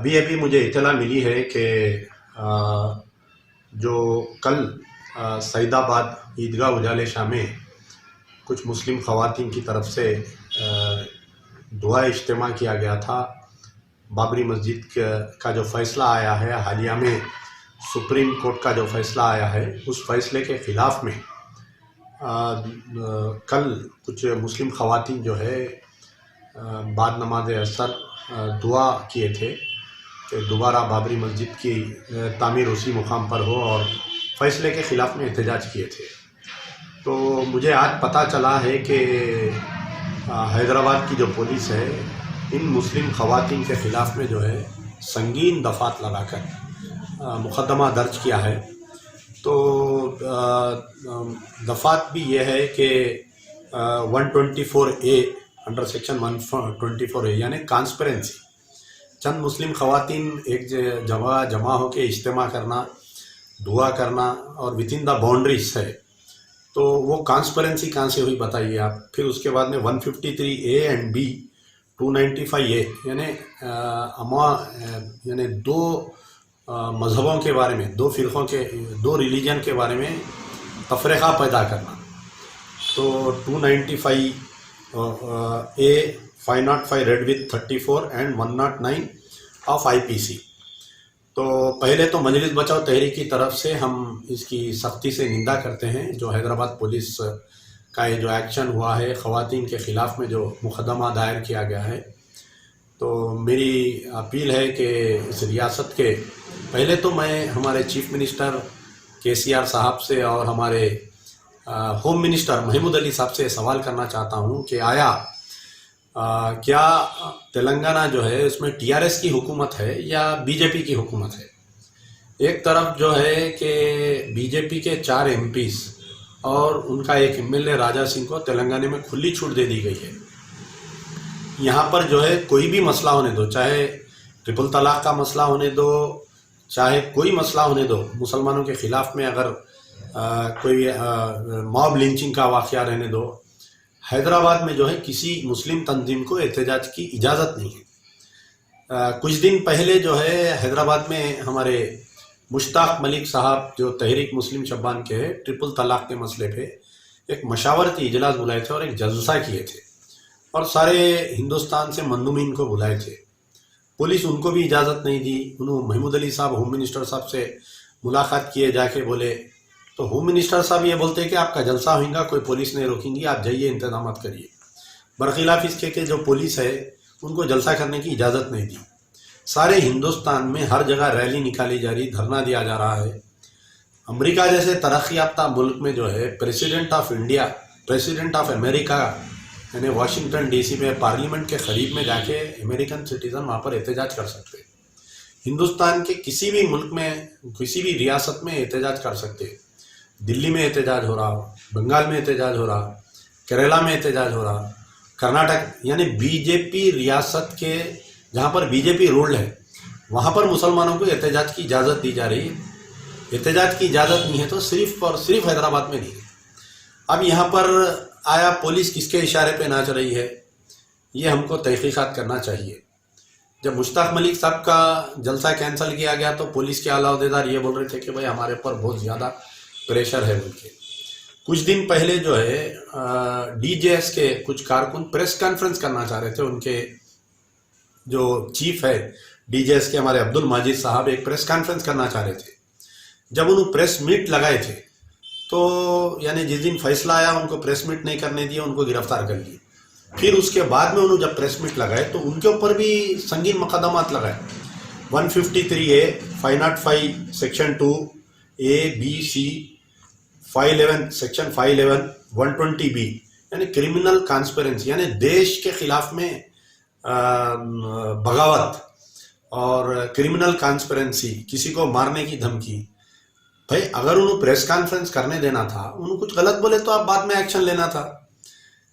अभी अभी मुझे इत्तला मिली है कि जो कल सईदाबाद ईदगाह उजाले शाह में कुछ मुस्लिम ख़वातीन की तरफ से दुआ इज्तिमा किया गया था। बाबरी मस्जिद का जो फ़ैसला आया है, हालिया में सुप्रीम कोर्ट का जो फ़ैसला आया है, उस फ़ैसले के ख़िलाफ़ में कल कुछ मुस्लिम ख़वातीन जो है बाद नमाज असर दुआ किए थे कि दोबारा बाबरी मस्जिद की तामीर उसी मुकाम पर हो, और फ़ैसले के ख़िलाफ़ में एहतजाज किए थे। तो मुझे आज पता चला है कि हैदराबाद की जो पुलिस है इन मुस्लिम ख़वातीन के ख़िलाफ़ में जो है संगीन दफ़ात लगाकर मुक़दमा दर्ज किया है। तो दफ़ात भी ये है कि 124A अंडर सेक्शन 124A यानी कॉन्स्पिरेंसी, चंद मुस्लिम ख़वातीन एक जगह जमा होकर इज्तिमा करना, दुआ करना और विद इन द बाउंड्रीज है। तो वो कॉन्स्पिरेंसी कहाँ से हुई बताइए आप। फिर उसके बाद में 153A एंड B 295A यानी दो मज़हबों के बारे में, दो फ़िरक़ों के, दो रिलीजन के बारे में तफ़रीक़ा पैदा करना। तो 295A 505 red with 34 and 109 of IPC। तो पहले तो मजलिस बचाओ तहरीक की तरफ से हम इसकी सख्ती से निंदा करते हैं। जो हैदराबाद पुलिस का ये जो एक्शन हुआ है, ख़वातीन के ख़िलाफ़ में जो मुक़दमा दायर किया गया है, तो मेरी अपील है कि इस रियासत के पहले तो मैं हमारे चीफ मिनिस्टर KCR साहब से और हमारे होम मिनिस्टर महमूद अली साहब से सवाल करना चाहता हूँ कि आया क्या तेलंगाना जो है उसमें TRS की हुकूमत है या BJP की हुकूमत है। एक तरफ जो है कि BJP के 4 MPs और उनका एक MLA राजा सिंह को तेलंगाना में खुली छूट दे दी गई है। यहाँ पर जो है कोई भी मसला होने दो, चाहे ट्रिपल तलाक का मसला होने दो, चाहे कोई मसला होने दो, मुसलमानों के ख़िलाफ़ में अगर कोई मॉब लिंचिंग का वाक़या रहने दो, हैदराबाद में जो है किसी मुस्लिम तंजीम को एहतजाज की इजाज़त नहीं है। कुछ दिन पहले जो है हैदराबाद में हमारे मुश्ताक मलिक साहब जो तहरीक मुस्लिम शब्बान के हैं, ट्रिपल तलाक के मसले पे एक मशावरती इजलास बुलाए थे और एक जलसा किए थे और सारे हिंदुस्तान से मंदुमीन को बुलाए थे। पुलिस उनको भी इजाज़त नहीं दी। उन्होंने महमूद अली साहब होम मिनिस्टर साहब से मुलाकात किए, जाके बोले तो होम मिनिस्टर साहब ये बोलते हैं कि आपका जलसा होगा, कोई पुलिस नहीं रोकेंगी, आप जाइए इंतजाम करिए। बरखिलाफ़ इसके कि जो पुलिस है उनको जलसा करने की इजाज़त नहीं दी। सारे हिंदुस्तान में हर जगह रैली निकाली जा रही, धरना दिया जा रहा है। अमेरिका जैसे तरक्की याफ्ता मुल्क में जो है president of India, president of America यानी वाशिंगटन DC में पार्लियामेंट के करीब में जाके अमेरिकन सिटीज़न वहाँ पर एहतजाज कर सकते हैं। हिंदुस्तान के किसी भी मुल्क में, किसी भी रियासत में एहतजाज कर सकते हैं। दिल्ली में एहतजाज हो रहा, बंगाल में एहतजाज हो रहा, केरला में एहतजाज हो रहा, कर्नाटक यानी BJP रियासत के जहाँ पर BJP रूल है वहाँ पर मुसलमानों को एहतजाज की इजाज़त दी जा रही है। एहतजाज की इजाज़त नहीं है तो सिर्फ और सिर्फ हैदराबाद में नहीं है। अब यहाँ पर आया पुलिस किसके इशारे पे नाच रही है, ये हमको तहकीकात करना चाहिए। जब मुश्ताक मलिक साहब का जलसा कैंसिल किया गया तो पुलिस के आला अहदेदार ये बोल रहे थे कि भाई हमारे ऊपर बहुत ज़्यादा प्रेशर है बोल के। कुछ दिन पहले जो है DJS के कुछ कारकुन प्रेस कॉन्फ्रेंस करना चाह रहे थे। उनके जो चीफ है DJS के हमारे अब्दुल माजिद साहब एक प्रेस कॉन्फ्रेंस करना चाह रहे थे। जब उन्होंने प्रेस मीट लगाए थे तो यानी जिस दिन फैसला आया उनको प्रेस मीट नहीं करने दिया, उनको गिरफ्तार कर लिया। फिर उसके बाद में उन्होंने जब प्रेस मीट लगाए तो उनके ऊपर भी संगीन मुकदमात लगाए। 153A 505 section 2A B C 511 section 511 120B यानी क्रिमिनल कॉन्स्पिरेंसी यानी देश के खिलाफ में बगावत और क्रिमिनल कॉन्स्पिरेंसी, किसी को मारने की धमकी। भाई अगर उन्हें प्रेस कॉन्फ्रेंस करने देना था, उन्हें कुछ गलत बोले तो आप बाद में एक्शन लेना था।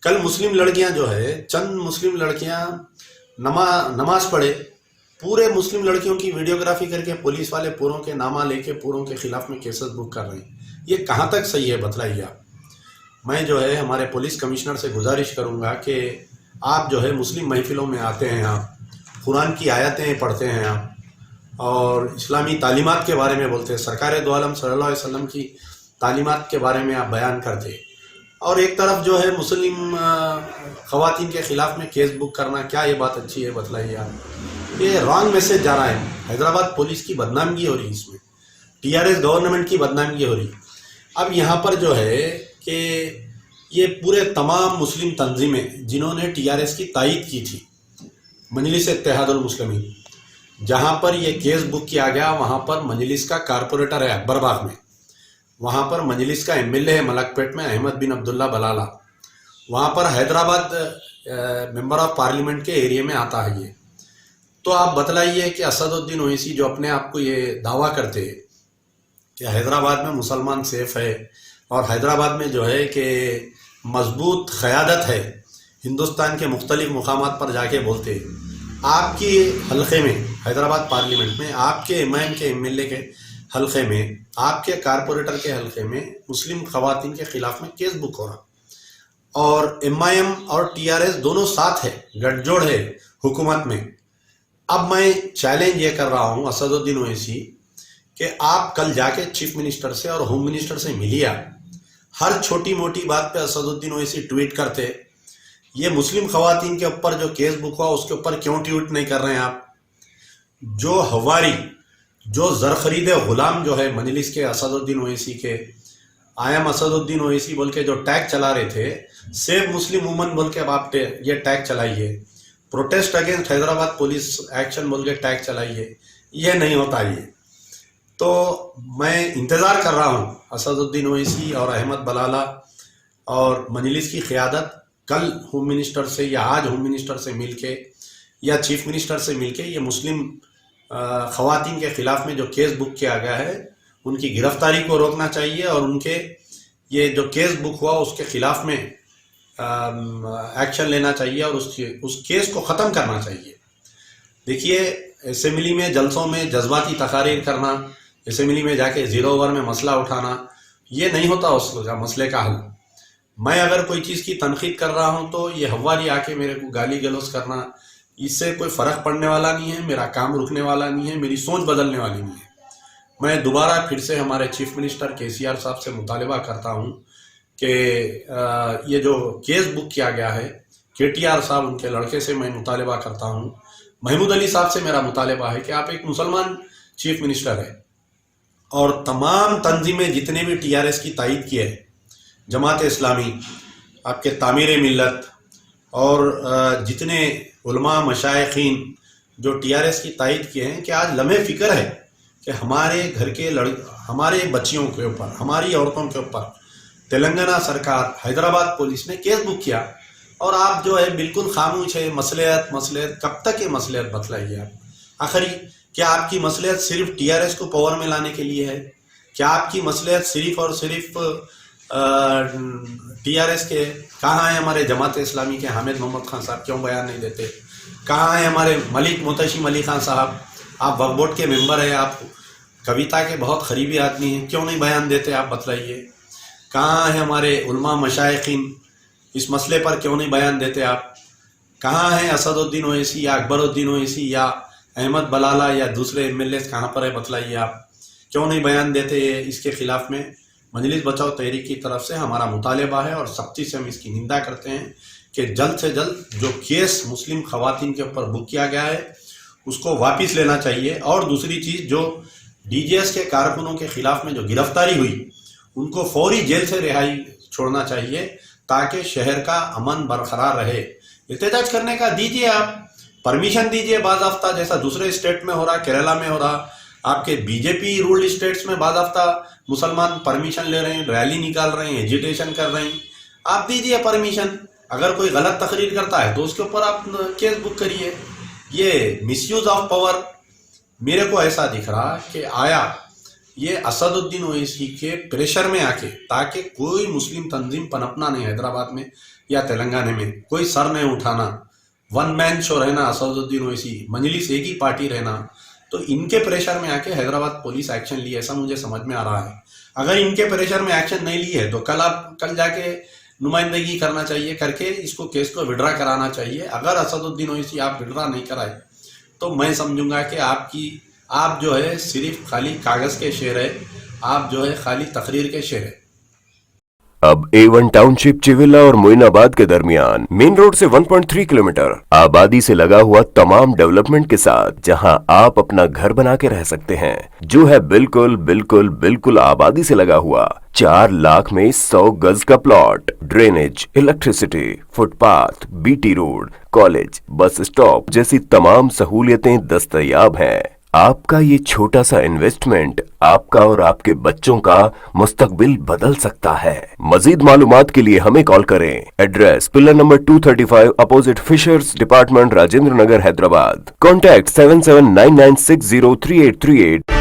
कल मुस्लिम लड़कियां जो है, चंद मुस्लिम लड़कियां नमाज पढ़े, पूरे मुस्लिम लड़कियों की वीडियोग्राफी करके पुलिस वाले पूरों के नामा लेके पूरों के खिलाफ में केसेस बुक कर रहे हैं। ये कहाँ तक सही है बताइए आप। मैं जो है हमारे पुलिस कमिश्नर से गुजारिश करूँगा कि आप जो है मुस्लिम महफिलों में आते हैं, आप कुरान की आयतें पढ़ते हैं, आप और इस्लामी तालीमात के बारे में बोलते, सरकार दो आलम सल्लल्लाहु अलैहि वसल्लम की तालीमात के बारे में आप बयान करते, और एक तरफ जो है मुस्लिम ख़वातीन के ख़िलाफ़ में केस बुक करना, क्या ये बात अच्छी है? बतलाइए आप। ये रॉन्ग मैसेज जा रहा है। हैदराबाद पुलिस की बदनामगी हो रही है, इसमें टीआरएस गवर्नमेंट की बदनामगी हो रही है। अब यहाँ पर जो है कि ये पूरे तमाम मुस्लिम तंजीमें जिन्होंने टीआरएस की तायीद की थी, मजलिस इत्तेहादुल मुस्लिमीन, जहाँ पर ये केस बुक किया गया, वहाँ पर मजलिस का कारपोरेटर है अकबरबाग में, वहाँ पर मजलिस का एमएलए है मलकपेट में अहमद बिन अब्दुल्ला बलाला, वहाँ पर हैदराबाद मेंबर ऑफ पार्लियामेंट के एरिया में आता है ये। तो आप बतलाइए कि असदुद्दीन ओवैसी जो अपने आप को ये दावा करते हैं कि हैदराबाद में मुसलमान सेफ है और हैदराबाद में जो है कि मजबूत क़यादत है, हिंदुस्तान के मुख्तलिफ मुकामात पर जाके बोलते हैं, आपकी हलक़े में हैदराबाद पार्लियामेंट में, आपके इमाम के एमएलए के हलक़े में, आपके कारपोरेटर के हलक़े में मुस्लिम ख़वातीन के ख़िलाफ़ में केस बुक हो रहा, और एमआईएम और टीआरएस दोनों साथ है, गठजोड़ है हुकूमत में। अब मैं चैलेंज ये कर रहा हूँ असदुद्दीन ओवैसी कि आप कल जाके चीफ मिनिस्टर से और होम मिनिस्टर से मिलिए। हर छोटी मोटी बात पे असदुद्दीन ओवैसी ट्वीट करते, ये मुस्लिम ख़वातीन के ऊपर जो केस बुक हुआ उसके ऊपर क्यों ट्वीट नहीं कर रहे हैं आप? जो हवारी, जो ज़रख़रीद ग़ुलाम जो है मजलिस के असदुद्दीन ओवैसी के, आई एम असदुद्दीन ओवैसी बोल के जो टैग चला रहे थे, सेव मुस्लिम वुमन बोल के अब आप ये टैग चलाइए, protest against Hyderabad police action बोल के टैग चलाइए, ये नहीं होता ये। तो मैं इंतज़ार कर रहा हूँ असदुद्दीन ओवैसी और अहमद बलाला और मजलिस की क़यादत कल होम मिनिस्टर से या आज होम मिनिस्टर से मिलके या चीफ मिनिस्टर से मिलके ये मुस्लिम ख़वातीन के ख़िलाफ़ में जो केस बुक किया गया है उनकी गिरफ्तारी को रोकना चाहिए, और उनके ये जो केस बुक हुआ उसके ख़िलाफ़ में एक्शन लेना चाहिए और उस केस को ख़त्म करना चाहिए। देखिए, असेंबली में जलसों में जज्बाती तकारीर करना, असेंबली में जाके ज़ीरो ओवर में मसला उठाना, ये नहीं होता उस मसले का हल। मैं अगर कोई चीज़ की तनकीद कर रहा हूँ तो ये हवारी आके मेरे को गाली गलौज करना, इससे कोई फ़र्क पड़ने वाला नहीं है, मेरा काम रुकने वाला नहीं है, मेरी सोच बदलने वाली नहीं है। मैं दोबारा फिर से हमारे चीफ मिनिस्टर केसीआर साहब से मुतालबा करता हूँ कि ये जो केस बुक किया गया है, केटीआर साहब उनके लड़के से मैं मुतालबा करता हूँ, महमूद अली साहब से मेरा मुतालबा है कि आप एक मुसलमान चीफ मिनिस्टर है और तमाम तंजीमें जितने भी टीआरएस की तायीद की है, जमात इस्लामी, आपके तामीर मिल्लत और जितने उलमा मशाइखीन जो टीआरएस की तायीद किए हैं, कि आज लम्हे फ़िक्र है कि हमारे घर के हमारे बच्चियों के ऊपर, हमारी औरतों के ऊपर तेलंगाना सरकार, हैदराबाद पुलिस ने केस बुक किया, और आप जो है बिल्कुल खामोश है। मसलियत कब तक ये मसलियत बतलाइए आप? आखिरी क्या आपकी मसलियत सिर्फ टीआरएस को पावर में लाने के लिए है? क्या आपकी मसलियत सिर्फ और सिर्फ टीआरएस के? कहाँ है हमारे जमात इस्लामी के हामिद मोहम्मद खान साहब, क्यों बयान नहीं देते? कहाँ है हमारे मलिक मोतशिम अली खान साहब, आप वक्फ बोर्ड के मेंबर हैं, आप कविता के बहुत करीबी आदमी हैं, क्यों नहीं बयान देते? आप बतलाइए। कहाँ है हमारे उलमा मशाइखीन, इस मसले पर क्यों नहीं बयान देते आप? कहाँ है असदुद्दीन ओवैसी या अकबरुद्दीन ओवैसी या अहमद बलाला या दूसरे एमएलए कहाँ पर है? बतलाइए आप, क्यों नहीं बयान देते? इसके ख़िलाफ़ में मजलिस बचाओ तहरीक की तरफ से हमारा मुतालबा है और सख्ती से हम इसकी निंदा करते हैं कि जल्द से जल्द जो केस मुस्लिम ख़वातीन के ऊपर बुक किया गया है उसको वापस लेना चाहिए। और दूसरी चीज़, जो डीजीएस के कारकुनों के ख़िलाफ़ में जो गिरफ्तारी हुई उनको फौरी जेल से रिहाई छोड़ना चाहिए ताकि शहर का अमन बरकरार रहे। एहतजाज करने का दीजिए, आप परमिशन दीजिए बाज़ाफ्ता, जैसा दूसरे स्टेट में हो रहा, केरला में हो रहा, आपके बीजेपी रूल्ड स्टेट्स में बाज़ाफ्ता मुसलमान परमिशन ले रहे हैं, रैली निकाल रहे हैं, एजिटेशन कर रहे हैं, आप दीजिए परमिशन। अगर कोई गलत तकरीर करता है तो उसके ऊपर आप केस बुक करिए। ये मिसयूज ऑफ पावर मेरे को ऐसा दिख रहा कि आया ये असदुद्दीन ओवैसी के प्रेशर में आके, ताकि कोई मुस्लिम तंजीम पनपना नहीं हैदराबाद में या तेलंगाना में, कोई सर नहीं उठाना, वन मैन शो रहना, असदुद्दीन ओवैसी मजलिस एक ही पार्टी रहना, तो इनके प्रेशर में आके हैदराबाद पुलिस एक्शन ली, ऐसा मुझे समझ में आ रहा है। अगर इनके प्रेशर में एक्शन नहीं ली है तो कल जाके नुमाइंदगी करना चाहिए, करके इसको केस को विड्रा कराना चाहिए। अगर असदुद्दीन ओवैसी आप विड्रा नहीं कराए तो मैं समझूंगा कि आप जो है सिर्फ खाली कागज़ के शेर है, आप जो है खाली तकरीर के शेर है। अब A1 टाउनशिप चिविला और मोइनाबाद के दरमियान मेन रोड से 1.3 किलोमीटर आबादी से लगा हुआ तमाम डेवलपमेंट के साथ जहां आप अपना घर बना के रह सकते हैं, जो है बिल्कुल बिल्कुल बिल्कुल आबादी से लगा हुआ 4 लाख में 100 गज का plot, drainage, electricity, footpath, BT road, college, bus stop जैसी तमाम सहूलियतें दस्तयाब हैं। आपका ये छोटा सा इन्वेस्टमेंट आपका और आपके बच्चों का मुस्तकबिल बदल सकता है। मजीद मालूमात के लिए हमें कॉल करें। Address pillar number 235 opposite fisheries department, Rajendra Nagar, Hyderabad. Contact 7799603838।